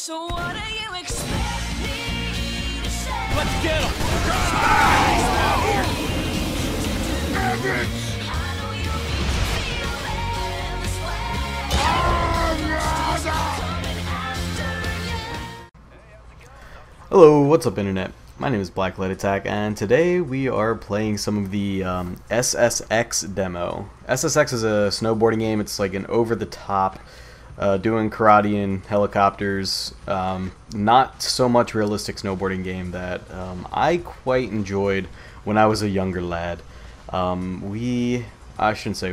So what do you expect me to say? Let's get him! I know you feel this way. Coming after you. Hello, what's up internet? My name is BlackLightAttack and today we are playing some of the SSX Demo. SSX is a snowboarding game. It's like an over-the-top doing karate and helicopters, not so much realistic snowboarding game that I quite enjoyed when I was a younger lad. I should say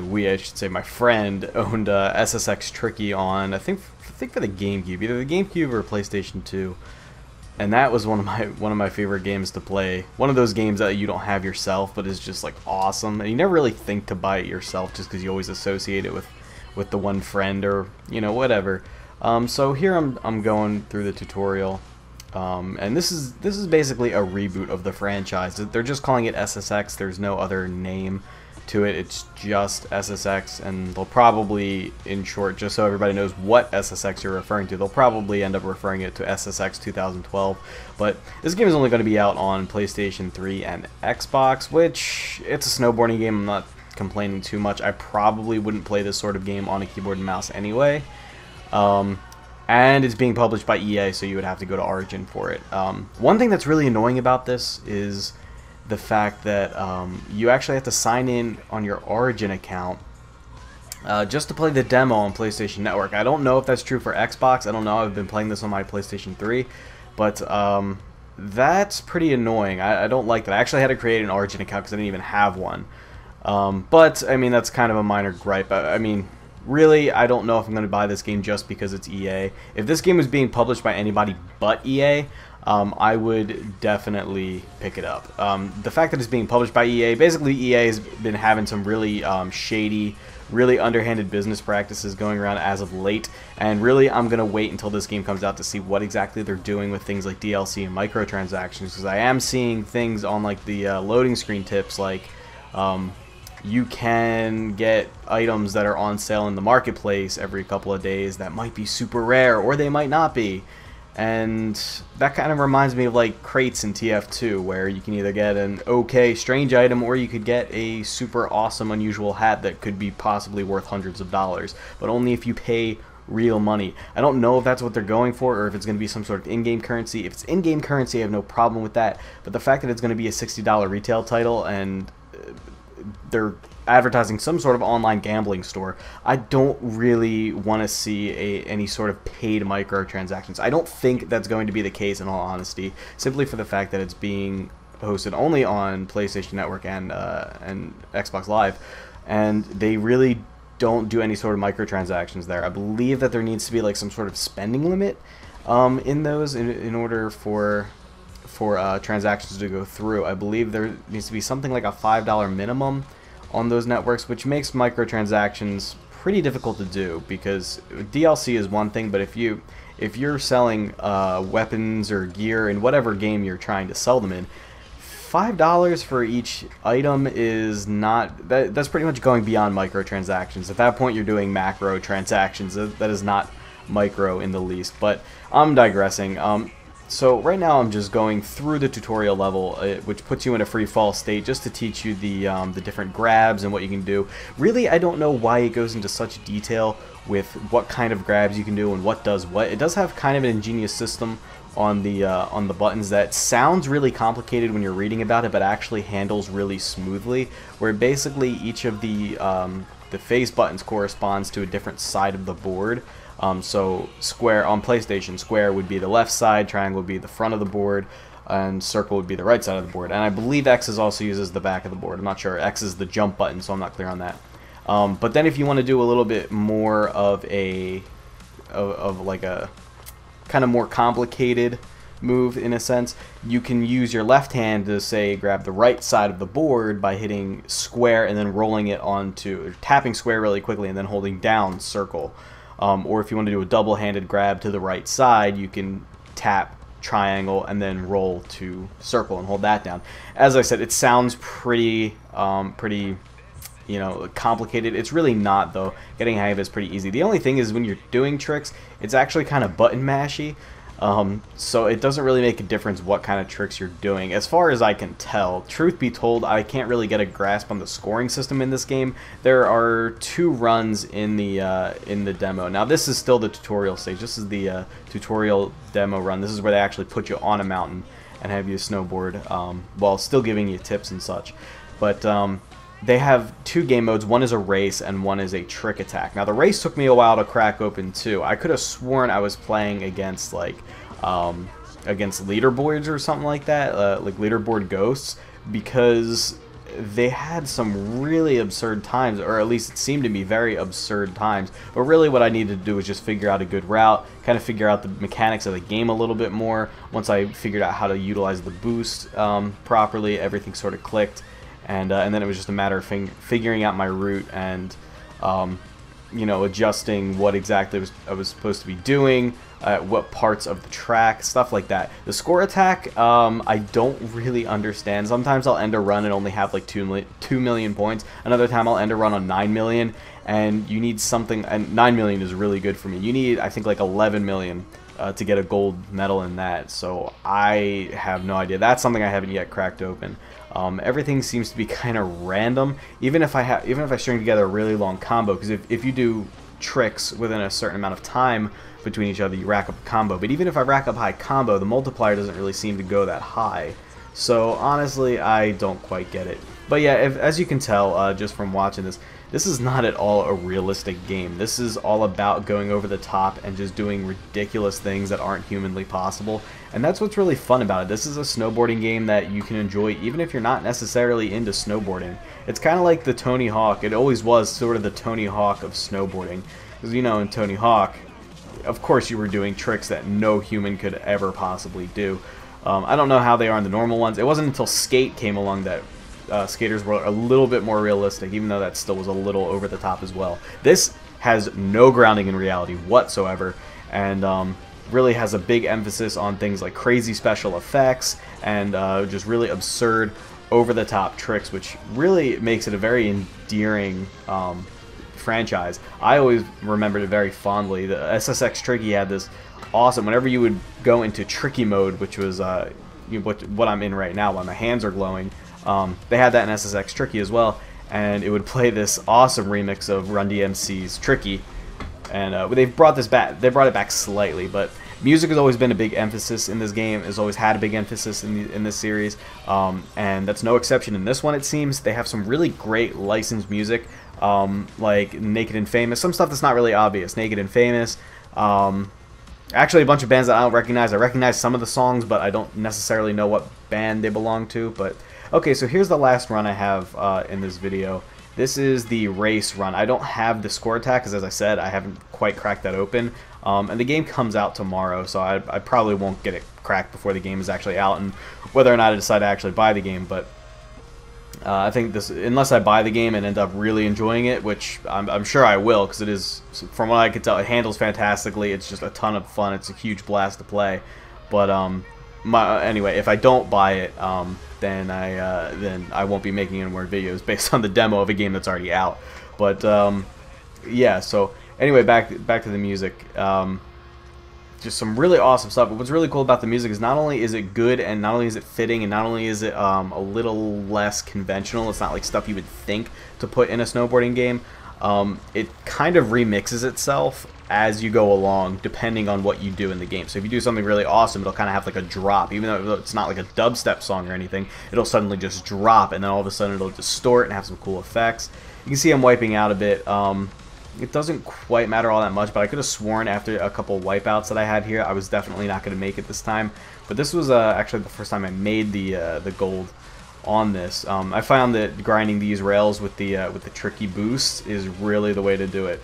my friend owned SSX Tricky on I think for the GameCube, either the GameCube or PlayStation 2. And that was one of my favorite games to play. One of those games that you don't have yourself, but is just like awesome, and you never really think to buy it yourself, just because you always associate it with the one friend or whatever. So here I'm going through the tutorial, and this is basically a reboot of the franchise. They're just calling it SSX. There's no other name to it. It's just SSX, and they'll probably, in short, just so everybody knows what SSX you're referring to, they'll probably end up referring it to SSX 2012. But this game is only going to be out on PlayStation 3 and Xbox, which it's a snowboarding game. I'm not complaining too much. I probably wouldn't play this sort of game on a keyboard and mouse anyway. And it's being published by EA, so you would have to go to Origin for it. One thing that's really annoying about this is the fact that you actually have to sign in on your Origin account just to play the demo on PlayStation Network. I don't know if that's true for Xbox. I don't know. I've been playing this on my PlayStation 3, but that's pretty annoying. I don't like that. I actually had to create an Origin account because I didn't even have one. But I mean, that's kind of a minor gripe. I mean, really, I don't know if I'm going to buy this game just because it's EA. If this game was being published by anybody but EA, I would definitely pick it up. The fact that it's being published by EA, basically EA has been having some really shady, really underhanded business practices going around as of late, and really I'm going to wait until this game comes out to see what exactly they're doing with things like DLC and microtransactions, because I am seeing things on like the loading screen tips like you can get items that are on sale in the marketplace every couple of days that might be super rare, or they might not be. And that kind of reminds me of like crates in TF2, where you can either get an okay strange item, or you could get a super awesome unusual hat that could be possibly worth hundreds of dollars, but only if you pay real money. I don't know if that's what they're going for, or if it's going to be some sort of in-game currency. If it's in-game currency, I have no problem with that, but the fact that it's going to be a $60 retail title and they're advertising some sort of online gambling store, I don't really want to see any sort of paid microtransactions. I don't think that's going to be the case, in all honesty, simply for the fact that it's being hosted only on PlayStation Network and Xbox Live, and they really don't do any sort of microtransactions there. I believe that there needs to be like some sort of spending limit in those in order for transactions to go through. I believe there needs to be something like a $5 minimum on those networks, which makes microtransactions pretty difficult to do, because DLC is one thing, but if you're selling weapons or gear in whatever game you're trying to sell them in, $5 for each item is not, that's pretty much going beyond microtransactions. At that point you're doing macro transactions. That is not micro in the least, but I'm digressing. So right now I'm just going through the tutorial level, which puts you in a free fall state just to teach you the different grabs and what you can do. Really, I don't know why it goes into such detail with what kind of grabs you can do and what does what. It does have kind of an ingenious system on the buttons that sounds really complicated when you're reading about it, but actually handles really smoothly. Where basically each of the face buttons corresponds to a different side of the board. So square on PlayStation, square would be the left side, triangle would be the front of the board, and circle would be the right side of the board. And I believe X also uses the back of the board. I'm not sure. X is the jump button, so I'm not clear on that. But then if you want to do a little bit more of like a kind of more complicated move in a sense, you can use your left hand to say grab the right side of the board by hitting square and then rolling it onto, or tapping square really quickly and then holding down circle. Or if you want to do a double-handed grab to the right side, you can tap triangle and then roll to circle and hold that down. As I said, it sounds pretty complicated. It's really not, though. Getting a hang of it is pretty easy. The only thing is when you're doing tricks, it's actually kind of button mashy. So it doesn't really make a difference what kind of tricks you're doing. As far as I can tell, truth be told, I can't really get a grasp on the scoring system in this game. There are 2 runs in the demo. Now this is still the tutorial stage. This is the tutorial demo run. This is where they actually put you on a mountain and have you snowboard while still giving you tips and such. But they have 2 game modes. One is a race and one is a trick attack. Now the race took me a while to crack open too. I could have sworn I was playing against like against leaderboards or something like that, like leaderboard ghosts, because they had some really absurd times, or at least it seemed to me very absurd times. But really what I needed to do was just figure out a good route, kind of figure out the mechanics of the game a little bit more. Once I figured out how to utilize the boost properly, everything sort of clicked. And then it was just a matter of figuring out my route and, you know, adjusting what exactly I was supposed to be doing, what parts of the track, stuff like that. The score attack, I don't really understand. Sometimes I'll end a run and only have like 2 million points. Another time I'll end a run on 9 million, and you need something, and 9 million is really good for me. You need, I think, like 11 million to get a gold medal in that, so I have no idea. That's something I haven't yet cracked open. Everything seems to be kind of random, even if I string together a really long combo, because if you do tricks within a certain amount of time between each other, you rack up a combo. But even if I rack up high combo, the multiplier doesn't really seem to go that high. So honestly, I don't quite get it. But yeah, as you can tell just from watching this, this is not at all a realistic game. This is all about going over the top and just doing ridiculous things that aren't humanly possible. And that's what's really fun about it. This is a snowboarding game that you can enjoy even if you're not necessarily into snowboarding. It's kind of like the Tony Hawk. It always was sort of the Tony Hawk of snowboarding. Because, you know, in Tony Hawk, of course you were doing tricks that no human could ever possibly do. I don't know how they are in the normal ones. It wasn't until Skate came along that skaters were a little bit more realistic, even though that still was a little over the top as well. This has no grounding in reality whatsoever, and really has a big emphasis on things like crazy special effects and just really absurd, over-the-top tricks, which really makes it a very endearing franchise. I always remembered it very fondly. The SSX Tricky had this awesome, whenever you would go into tricky mode, which was what I'm in right now while my hands are glowing, they had that in SSX Tricky as well, and it would play this awesome remix of Run DMC's Tricky. And they brought this back. They brought it back slightly, but music has always been a big emphasis in this game. Has always had a big emphasis in this series, and that's no exception in this one. It seems they have some really great licensed music, like Naked and Famous. Some stuff that's not really obvious. Naked and Famous. Actually, a bunch of bands that I don't recognize. I recognize some of the songs, but I don't necessarily know what band they belong to. But okay, so here's the last run I have in this video. This is the race run. I don't have the score attack because, as I said, I haven't quite cracked that open. And the game comes out tomorrow, so I probably won't get it cracked before the game is actually out, and whether or not I decide to actually buy the game. But I think this, unless I buy the game and end up really enjoying it, which I'm sure I will, because it is, from what I can tell, it handles fantastically. It's just a ton of fun. It's a huge blast to play. But anyway, if I don't buy it, then I won't be making any more videos based on the demo of a game that's already out. But yeah, so anyway, back to the music. Just some really awesome stuff. But what's really cool about the music is not only is it good, and not only is it fitting, and not only is it a little less conventional. It's not like stuff you would think to put in a snowboarding game. It kind of remixes itself as you go along, depending on what you do in the game. So if you do something really awesome, it'll kind of have like a drop, even though it's not like a dubstep song or anything. It'll suddenly just drop, and then all of a sudden it'll distort and have some cool effects. You can see I'm wiping out a bit. It doesn't quite matter all that much, but I could have sworn after a couple wipeouts that I had here, I was definitely not going to make it this time. But this was actually the first time I made the gold on this. I found that grinding these rails with the tricky boost is really the way to do it.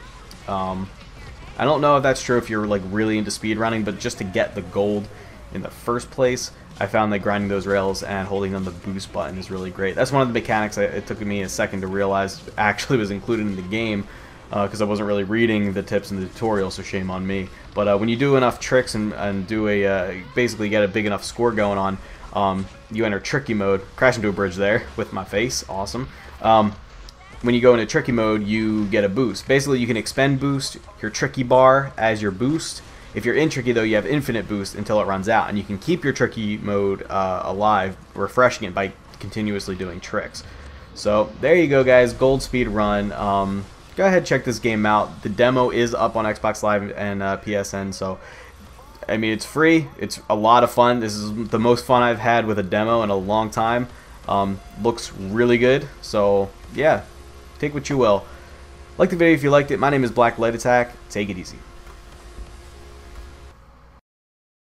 I don't know if that's true if you're like really into speedrunning, but just to get the gold in the first place, I found that grinding those rails and holding on the boost button is really great. That's one of the mechanics it took me a second to realize actually was included in the game, because I wasn't really reading the tips in the tutorial, so shame on me. But when you do enough tricks and do basically get a big enough score going on, you enter tricky mode. Crash into a bridge there with my face, awesome. When you go into tricky mode, you get a boost. Basically, you can expend boost, your tricky bar as your boost, If you're in tricky though, you have infinite boost until it runs out, and you can keep your tricky mode alive, refreshing it by continuously doing tricks. So there you go, guys. Gold speed run. Go ahead, check this game out. The demo is up on Xbox Live and PSN, so I mean, it's free. It's a lot of fun. This is the most fun I've had with a demo in a long time. Looks really good. So yeah, take what you will. Like the video if you liked it. My name is BlackLightAttack. Take it easy.